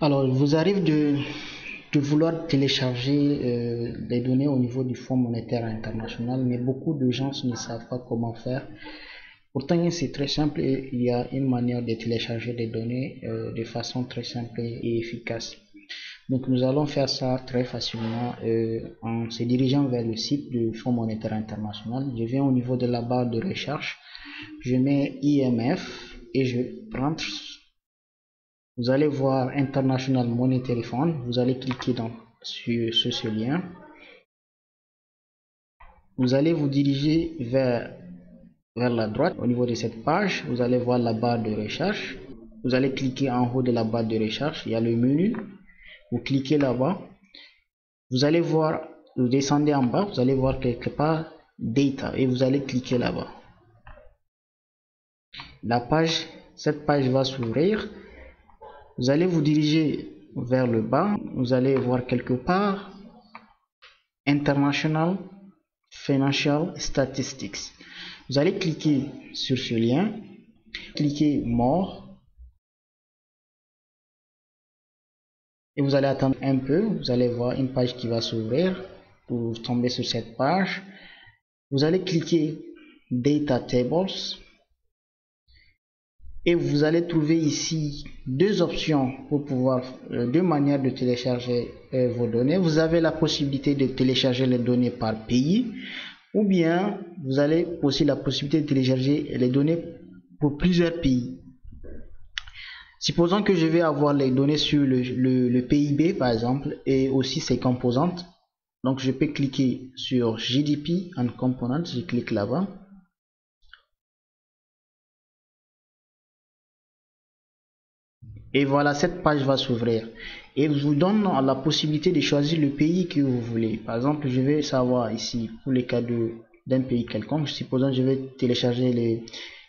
Alors, il vous arrive de vouloir télécharger les données au niveau du Fonds monétaire international, mais beaucoup de gens ne savent pas comment faire. Pourtant, c'est très simple et il y a une manière de télécharger des données de façon très simple et efficace. Donc, nous allons faire ça très facilement en se dirigeant vers le site du Fonds monétaire international. Je viens au niveau de la barre de recherche, je mets IMF et je rentre. Vous allez voir International Monetary Fund, vous allez cliquer sur ce lien. Vous allez vous diriger vers la droite. Au niveau de cette page, vous allez voir la barre de recherche. Vous allez cliquer en haut de la barre de recherche, il y a le menu. Vous cliquez là-bas. Vous allez voir, vous descendez en bas, vous allez voir quelque part Data et vous allez cliquer là-bas. Cette page va s'ouvrir. Vous allez vous diriger vers le bas, vous allez voir quelque part International Financial Statistics. Vous allez cliquer sur ce lien, cliquez More et vous allez attendre un peu. Vous allez voir une page qui va s'ouvrir. Vous tombez sur cette page. Vous allez cliquer Data Tables et vous allez trouver ici deux options pour pouvoir, deux manières de télécharger vos données. Vous avez la possibilité de télécharger les données par pays, ou bien vous avez aussi la possibilité de télécharger les données pour plusieurs pays. Supposons que je vais avoir les données sur le PIB par exemple et aussi ses composantes. Donc je peux cliquer sur GDP and Components, je clique là-bas. Et voilà, cette page va s'ouvrir et vous donne la possibilité de choisir le pays que vous voulez. Par exemple, je vais savoir ici, pour les cas d'un pays quelconque, supposons que je vais télécharger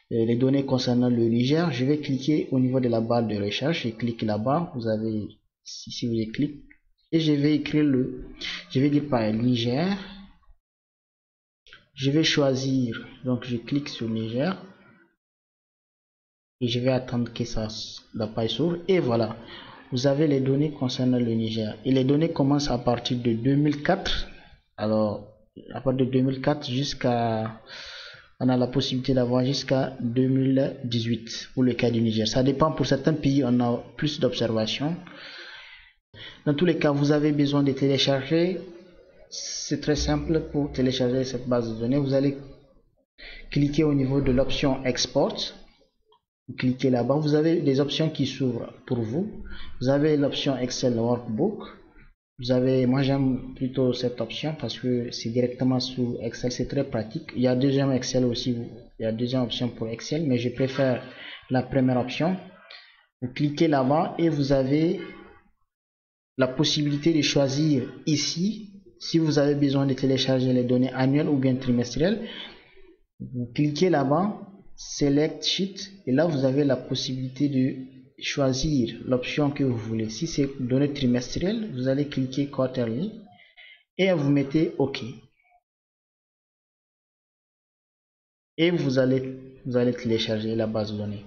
les données concernant le Niger. Je vais cliquer au niveau de la barre de recherche, je clique là-bas, vous avez ici, vous cliquez et je vais écrire je vais dire par Niger. Je vais choisir, donc je clique sur Niger. Et je vais attendre que la page s'ouvre et voilà, vous avez les données concernant le Niger et les données commencent à partir de 2004. Alors à partir de 2004 jusqu'à, on a la possibilité d'avoir jusqu'à 2018 pour le cas du Niger. Ça dépend, pour certains pays on a plus d'observations. Dans tous les cas, vous avez besoin de télécharger. C'est très simple. Pour télécharger cette base de données, vous allez cliquer au niveau de l'option Export. Vous cliquez là-bas, vous avez des options qui s'ouvrent pour vous. Vous avez l'option Excel Workbook. Moi j'aime plutôt cette option parce que c'est directement sous Excel, c'est très pratique. Il y a deuxième Excel aussi, il y a deuxième option pour Excel, mais je préfère la première option. Vous cliquez là-bas et vous avez la possibilité de choisir ici si vous avez besoin de télécharger les données annuelles ou bien trimestrielles. Vous cliquez là-bas, Select Sheet, et là vous avez la possibilité de choisir l'option que vous voulez. Si c'est données trimestrielles, vous allez cliquer Quarterly et vous mettez OK. Et vous allez télécharger la base de données.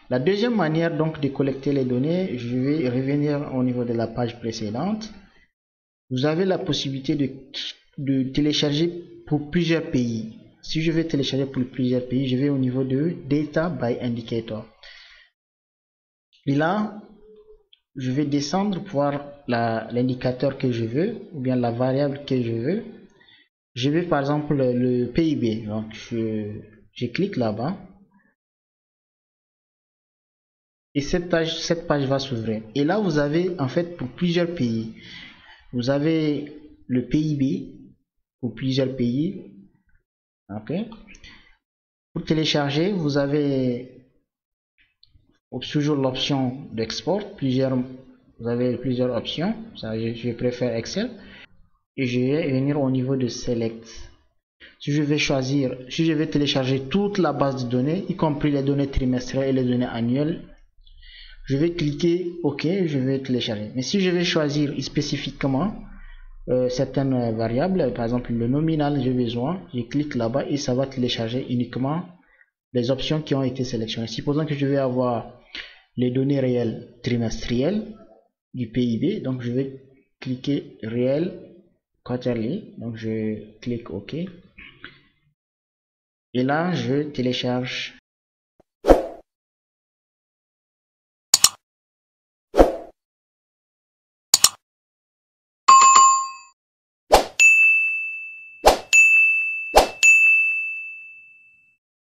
La deuxième manière donc de collecter les données, je vais revenir au niveau de la page précédente. Vous avez la possibilité de télécharger pour plusieurs pays. Si je vais télécharger pour plusieurs pays, je vais au niveau de Data by Indicator. Et là, je vais descendre pour voir l'indicateur que je veux, ou bien la variable que je veux. Je veux par exemple le PIB. Donc, je clique là-bas. Et cette page va s'ouvrir. Et là, vous avez en fait pour plusieurs pays. Vous avez le PIB pour plusieurs pays. Ok. Pour télécharger, vous avez toujours l'option d'export. Vous avez plusieurs options. Ça, je préfère Excel. et je vais venir au niveau de Select. Si je vais télécharger toute la base de données, y compris les données trimestrielles et les données annuelles, je vais cliquer OK, je vais télécharger. Mais si je vais choisir spécifiquement certaines variables, par exemple le nominal, j'ai besoin, je clique là-bas et ça va télécharger uniquement les options qui ont été sélectionnées. Supposons que je vais avoir les données réelles trimestrielles du PIB, donc je vais cliquer réel quarterly, donc je clique OK. Et là, je télécharge